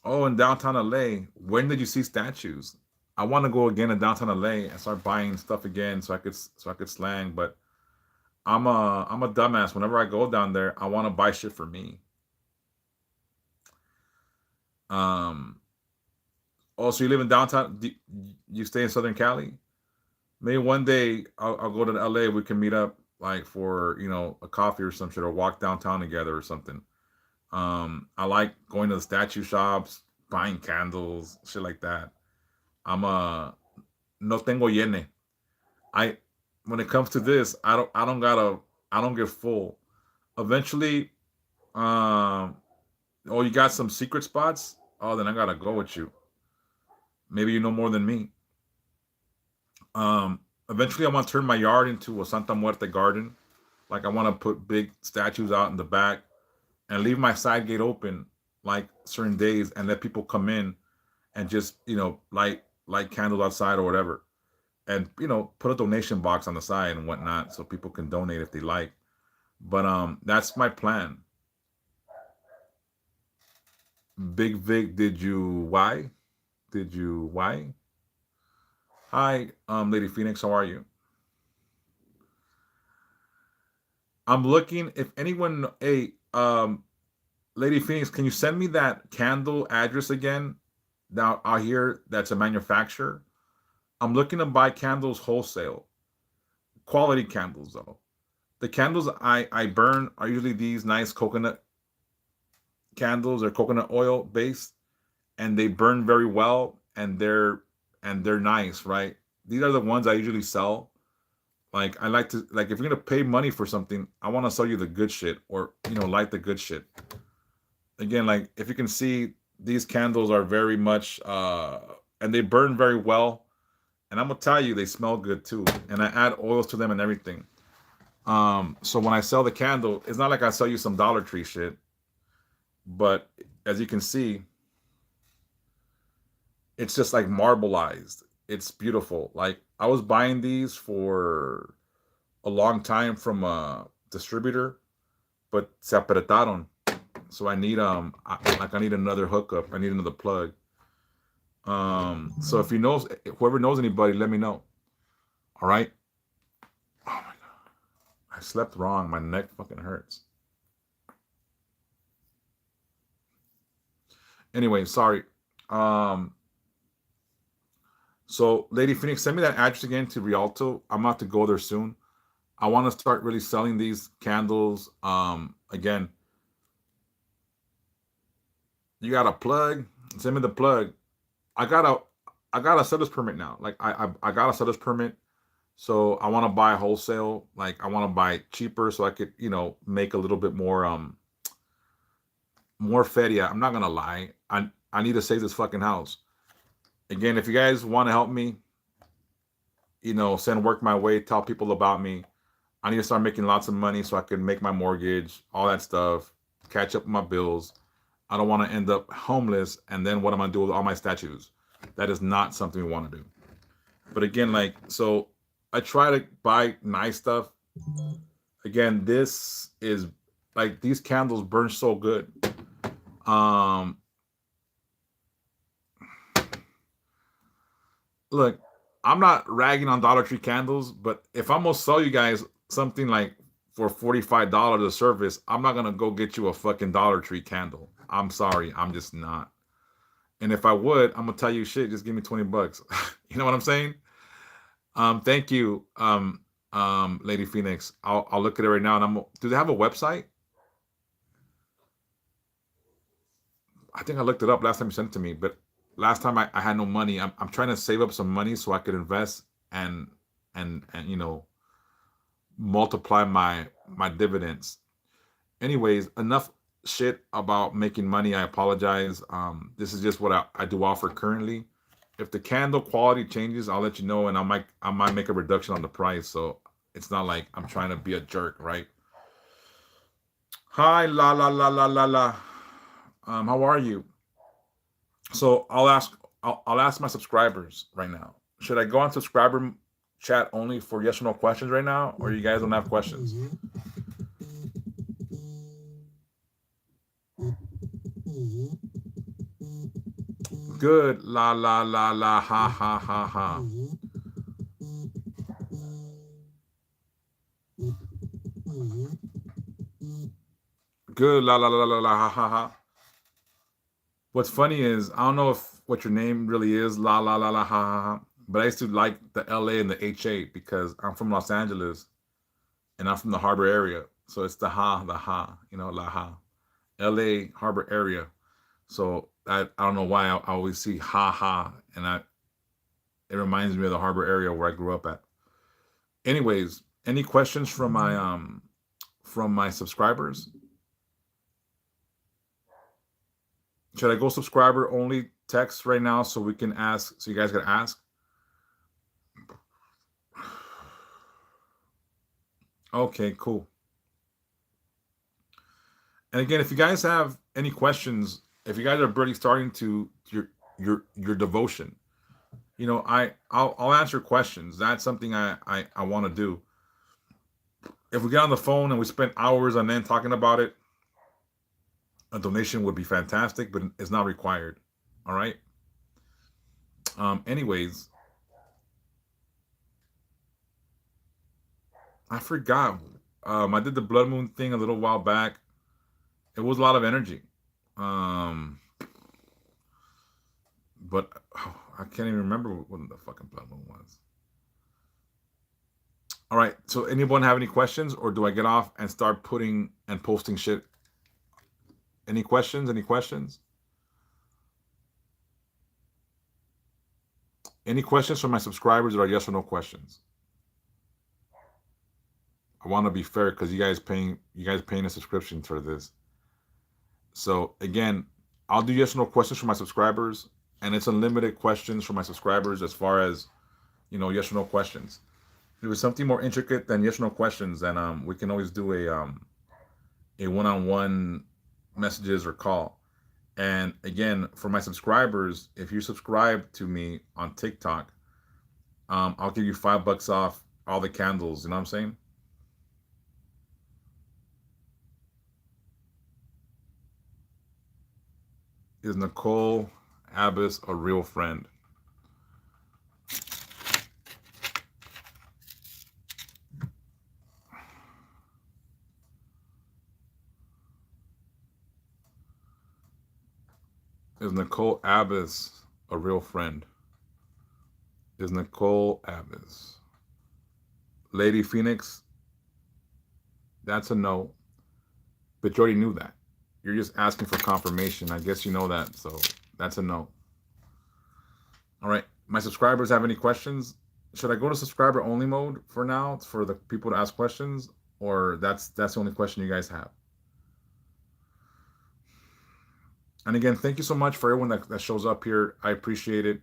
oh, in downtown LA, when did you see statues? I want to go again in downtown LA and start buying stuff again so I could slang, but I'm a dumbass. Whenever I go down there, I want to buy shit for me. Um, oh, so you live in downtown? You stay in Southern Cali? Maybe one day I'll go to LA. We can meet up like for a coffee or some shit, or walk downtown together or something. I like going to the statue shops, buying candles, shit like that. I'm a no tengo yene. I When it comes to this, I don't get full. Eventually, um, oh, you got some secret spots? Oh, then I gotta go with you. Maybe you know more than me. Eventually, I want to turn my yard into a Santa Muerte garden. Like I want to put big statues out in the back and leave my side gate open like certain days and let people come in and just light candles outside or whatever, and put a donation box on the side and whatnot so people can donate if they like. But that's my plan. Big Vic, did you why? Hi, Lady Phoenix, how are you? I'm looking if anyone. Hey, Lady Phoenix, can you send me that candle address again? Now I hear that's a manufacturer. I'm looking to buy candles wholesale, quality candles though. The candles I burn are usually these nice coconut candles or coconut oil based, and they burn very well, and they're nice, right? These are the ones I usually sell. Like I like to, like, if you're gonna pay money for something, I want to sell you the good shit, or like the good shit. Again, like if you can see, these candles are very much and they burn very well. And I'm gonna tell you, they smell good too. And I add oils to them and everything. So when I sell the candle, it's not like I sell you some Dollar Tree shit, but as you can see, it's just like marbleized. It's beautiful. Like I was buying these for a long time from a distributor, but se apretaron. So I need I need another hookup. I need another plug. So whoever knows anybody, let me know. All right. Oh my god, I slept wrong. My neck fucking hurts. Anyway, sorry. Um, so Lady Phoenix, send me that address again to Rialto. I'm about to go there soon. I want to start really selling these candles. Again, you got a plug? Send me the plug. I got a I got a seller's permit now. Like I got a seller's permit. So I want to buy wholesale. Like I want to buy cheaper so I could, make a little bit more feria. I'm not gonna lie. I need to save this fucking house. Again, if you guys want to help me, send work my way, tell people about me. I need to start making lots of money so I can make my mortgage, all that stuff, catch up with my bills. I don't want to end up homeless, and then what am I going to do with all my statues? That is not something we want to do. But again, so I try to buy nice stuff. Again, this is like these candles burn so good. Um, Look, I'm not ragging on Dollar Tree candles, but if I'm gonna sell you guys something like for $45 a service, I'm not gonna go get you a fucking Dollar Tree candle. I'm sorry, I'm just not. And if I would, I'm gonna tell you shit, just give me $20. You know what I'm saying? Thank you, Lady Phoenix. I'll look at it right now. And do they have a website? I think I looked it up last time you sent it to me, but last time I had no money. I'm trying to save up some money so I could invest and multiply my dividends. Anyways, enough shit about making money. I apologize. This is just what I do offer currently. If the candle quality changes, I'll let you know, and I might make a reduction on the price. So it's not like I'm trying to be a jerk, right? Hi, la la la la la la. How are you? So I'll ask my subscribers right now. Should I go on subscriber chat only for yes or no questions right now, or you guys don't have questions? Good. La la la la ha ha ha ha. Good. La la la la la ha ha ha. What's funny is I don't know if what your name really is, la la la la ha ha ha. But I used to like the LA and the HA because I'm from Los Angeles and I'm from the harbor area. So it's the ha, la ha. LA harbor area. So I don't know why I always see ha ha, and it reminds me of the harbor area where I grew up at. Anyways, any questions from my subscribers? Should I go subscriber only text right now so we can ask, so you guys can ask? Okay, cool. And again, if you guys have any questions, if you guys are barely starting to your devotion, I'll answer questions. That's something I want to do. If we get on the phone and we spend hours on end talking about it, a donation would be fantastic, but it's not required. All right. Anyways, I forgot. I did the blood moon thing a little while back. It was a lot of energy. But I can't even remember what the fucking blood moon was. All right. So anyone have any questions, or do I get off and start putting and posting shit? Any questions? Any questions? Any questions from my subscribers, or yes or no questions? I want to be fair because you guys paying a subscription for this. So again, I'll do yes or no questions for my subscribers, and it's unlimited questions for my subscribers as far as yes or no questions. If it was something more intricate than yes or no questions, then we can always do a one-on-one messages or call. And again, for my subscribers, if you subscribe to me on TikTok, I'll give you $5 off all the candles. You know what I'm saying? Is Nicole Abbas a real friend? Is Nicole Abbas a real friend? Is Nicole Abbas? Lady Phoenix, that's a no. But you already knew that. You're just asking for confirmation. I guess you know that. So that's a no. All right. My subscribers have any questions? Should I go to subscriber only mode for now for the people to ask questions? Or that's the only question you guys have? And again, thank you so much for everyone that shows up here. I appreciate it.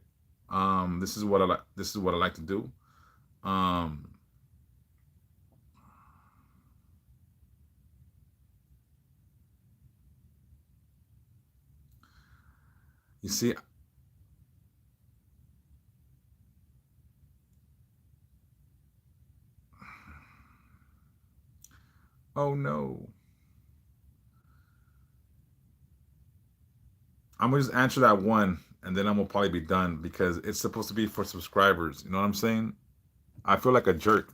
This is what I like. This is what I like to do. Um, you see, oh no, I'm gonna just answer that one, and then I'm gonna probably be done because it's supposed to be for subscribers. You know what I'm saying? I feel like a jerk.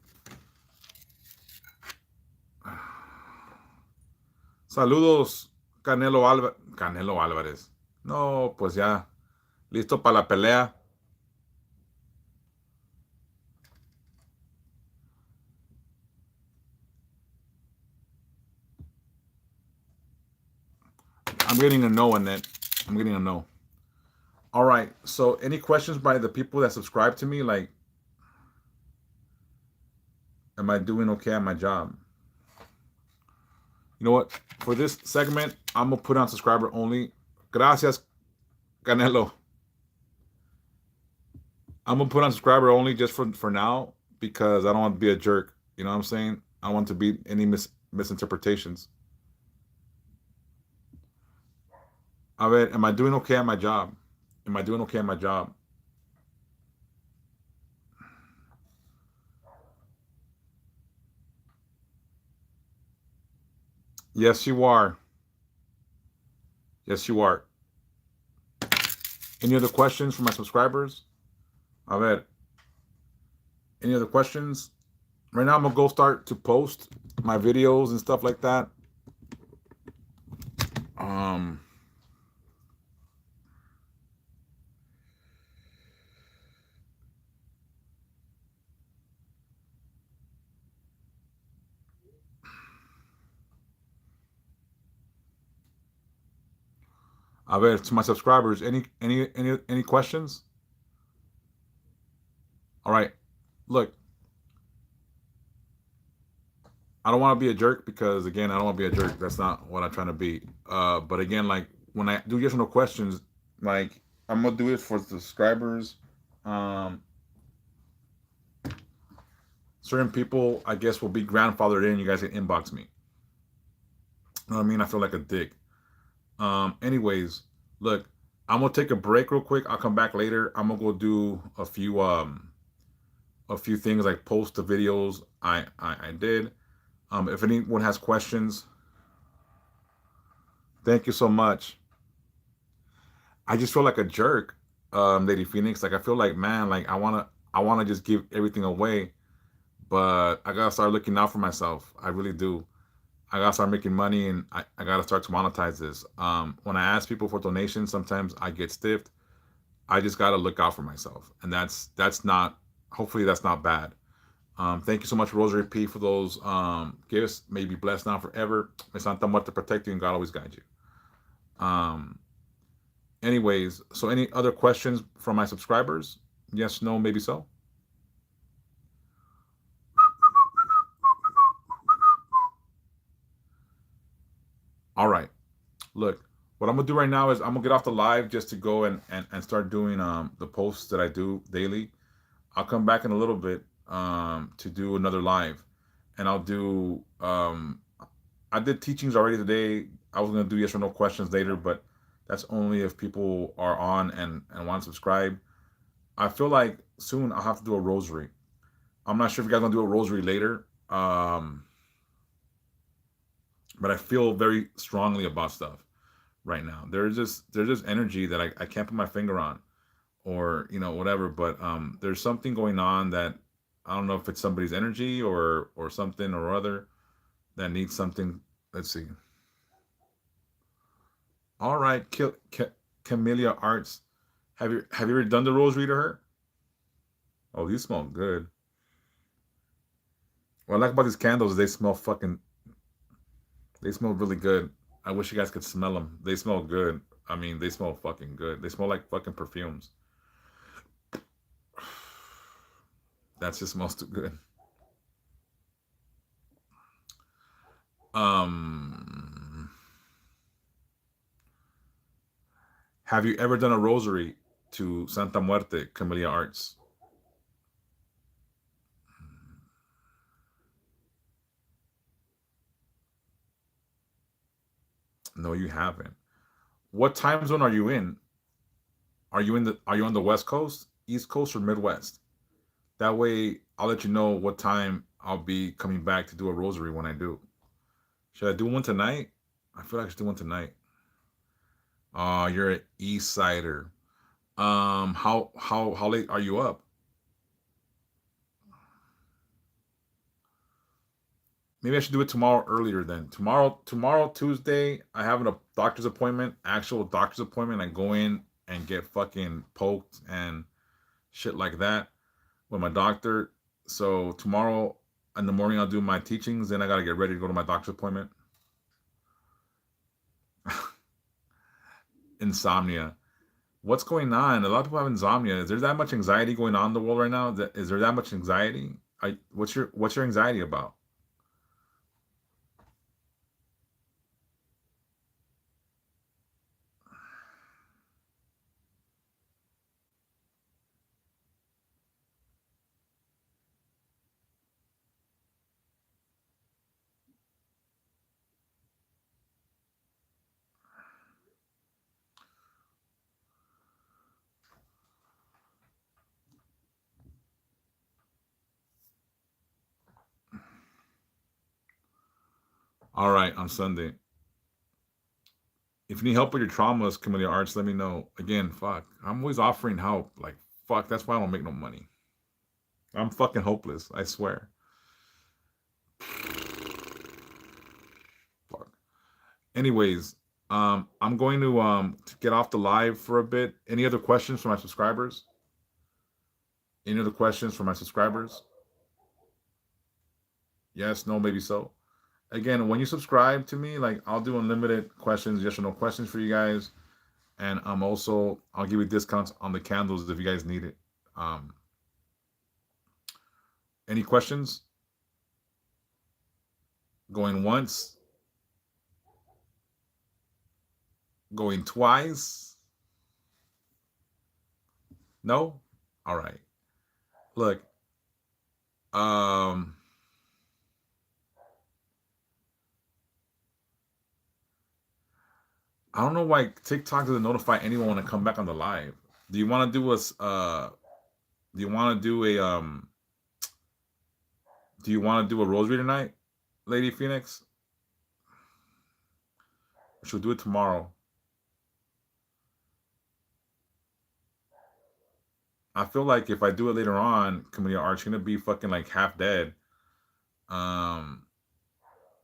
Saludos, Canelo Álvarez. No, pues ya, listo para la pelea. I'm getting a no on that. I'm getting a no. All right. So, any questions by the people that subscribe to me? Like, am I doing okay at my job? You know what? For this segment, I'm gonna put on subscriber only. Gracias, Canelo. I'm gonna put on subscriber only just for now because I don't want to be a jerk. You know what I'm saying? I don't want to be any misinterpretations. A ver, am I doing okay at my job? Am I doing okay at my job? Yes, you are. Yes, you are. Any other questions from my subscribers? A ver, any other questions? Right now, I'm gonna go start to post my videos and stuff like that. Um, a ver, to my subscribers, any questions? All right, look, I don't want to be a jerk because again, I don't want to be a jerk. That's not what I'm trying to be. But again, like when I do yes or no questions, like I'm gonna do it for the subscribers. Um, certain people, I guess, will be grandfathered in. You guys can inbox me. You know what I mean? I feel like a dick. Anyways, look, I'm gonna take a break real quick. I'll come back later. I'm gonna go do a few things like post the videos I did. If anyone has questions, thank you so much. I just feel like a jerk, Lady Phoenix. Like I feel like man, like I wanna just give everything away, but I gotta start looking out for myself. I really do. I gotta start making money and I gotta start to monetize this. When I ask people for donations, sometimes I get stiffed. I just gotta look out for myself, and that's not. Hopefully, that's not bad. Thank you so much, Rosary P, for those gifts. May you be blessed now forever. May Santa Muerte protect you and God always guide you. Um, anyways, so any other questions from my subscribers? Yes, no, maybe so. All right. Look, what I'm gonna do right now is I'm gonna get off the live just to go and start doing the posts that I do daily. I'll come back in a little bit to do another live, and I'll do. I did teachings already today. I was gonna do yes or no questions later, but that's only if people are on and want to subscribe. I feel like soon I'll have to do a rosary. I'm not sure if you guys gonna do a rosary later, but I feel very strongly about stuff right now. There's just energy that I can't put my finger on or whatever, but there's something going on that I don't know if it's somebody's energy or something or other that needs something. Let's see. All right, Camellia Arts. Have you ever done the rosary to her? Oh, these smell good. What I like about these candles is they smell really good. I wish you guys could smell them. They smell good. I mean, they smell fucking good. They smell like fucking perfumes. That just smells too good. Um, have you ever done a rosary? to Santa Muerte, Camellia Arts. No, you haven't. What time zone are you in? Are you on the West Coast, East Coast, or Midwest? That way I'll let you know what time I'll be coming back to do a rosary when I do. Should I do one tonight? I feel like I should do one tonight. You're an East Sider. How late are you up? Maybe I should do it tomorrow earlier then. Tomorrow Tuesday, I have a doctor's appointment, actual doctor's appointment. I go in and get fucking poked and shit like that with my doctor. So tomorrow in the morning I'll do my teachings, then I gotta get ready to go to my doctor's appointment. Insomnia. What's going on? A lot of people have insomnia. Is there that much anxiety going on in the world right now? Is there that much anxiety? What's your anxiety about? All right, on Sunday. If you need help with your traumas, community arts, let me know. Again, fuck. I'm always offering help. Like, fuck, that's why I don't make no money. I'm fucking hopeless, I swear. Fuck. Anyways, I'm going to get off the live for a bit. Any other questions from my subscribers? Any other questions from my subscribers? Yes, no, maybe so. Again, when you subscribe to me, like I'll do unlimited questions, yes or no questions for you guys. And I'll give you discounts on the candles if you guys need it. Um, any questions? Going once, going twice? No? All right. Look, um, I don't know why TikTok doesn't notify anyone when I come back on the live. Do you want to do do you want to do a do you want to do a rosary tonight, Lady Phoenix? She'll do it tomorrow. I feel like if I do it later on, Community Art's gonna be fucking like half dead. Um,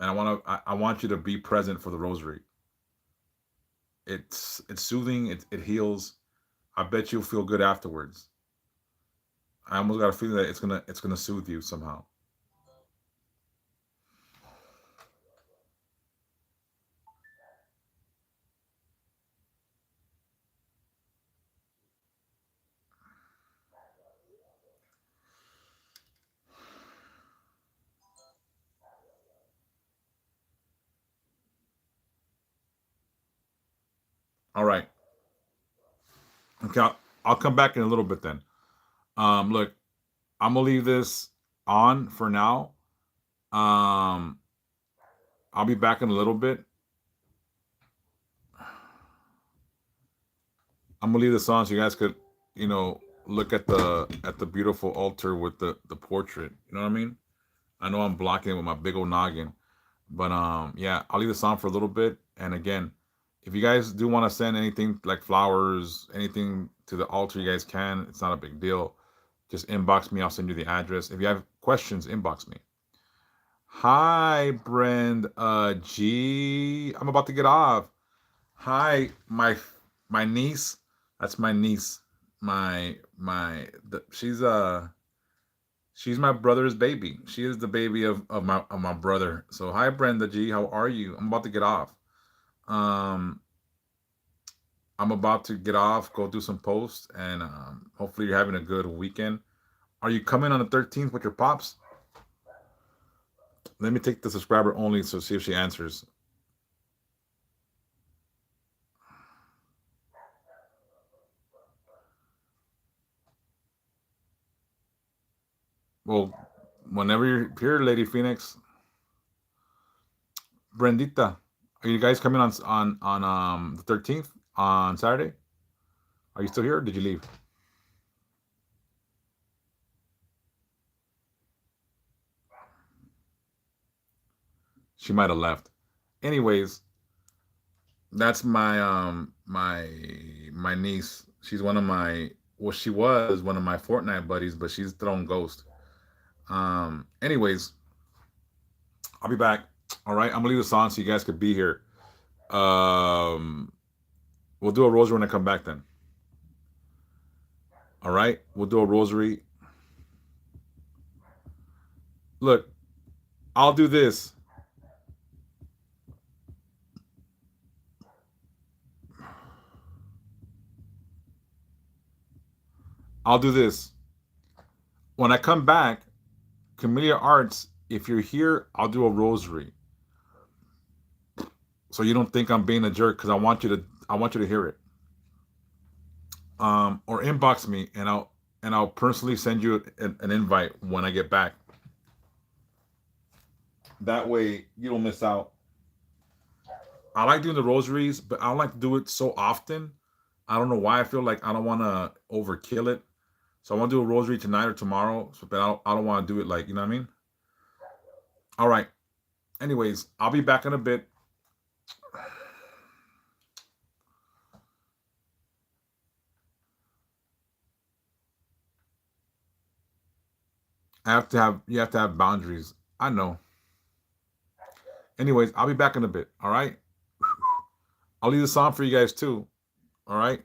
and I want you to be present for the rosary. It's soothing. It heals. I bet you'll feel good afterwards. I almost got a feeling that it's gonna soothe you somehow. All right. Okay. I'll come back in a little bit then. Look, I'm gonna leave this on for now. Um, I'll be back in a little bit. I'm gonna leave this on so you guys could, look at the beautiful altar with the portrait. You know what I mean? I know I'm blocking it with my big old noggin, but yeah, I'll leave this on for a little bit. And again, if you guys do want to send anything like flowers, anything to the altar, you guys can. It's not a big deal. Just inbox me. I'll send you the address. If you have questions, inbox me. Hi, Brand G. I'm about to get off. Hi, my niece. That's my niece. She's my brother's baby. She is the baby of my brother. So hi, Brenda G. How are you? I'm about to get off. Um, I'm about to get off, go do some posts, and hopefully you're having a good weekend. Are you coming on the 13th with your pops? Let me take the subscriber only so see if she answers. Whenever you're here, Lady Phoenix, Brendita, are you guys coming on the 13th on Saturday? Are you still here? Or did you leave? She might have left. Anyways, that's my niece. She's one of my well, she was one of my Fortnite buddies, but she's thrown ghost. Anyways, I'll be back. All right, I'm gonna leave this on so you guys could be here. Um, we'll do a rosary when I come back. Then, all right, we'll do a rosary. Look, I'll do this. I'll do this. When I come back, Camellia Arts, if you're here, I'll do a rosary. So you don't think I'm being a jerk because I want you to hear it. Or inbox me and I'll personally send you an invite when I get back. That way you don't miss out. I like doing the rosaries, but I don't like to do it so often. I don't know why. I feel like I don't want to overkill it. So I want to do a rosary tonight or tomorrow, but I don't want to do it like, you know what I mean? All right. Anyways, I'll be back in a bit. You have to have boundaries. I know. Anyways, I'll be back in a bit. All right. I'll leave the song for you guys too. All right.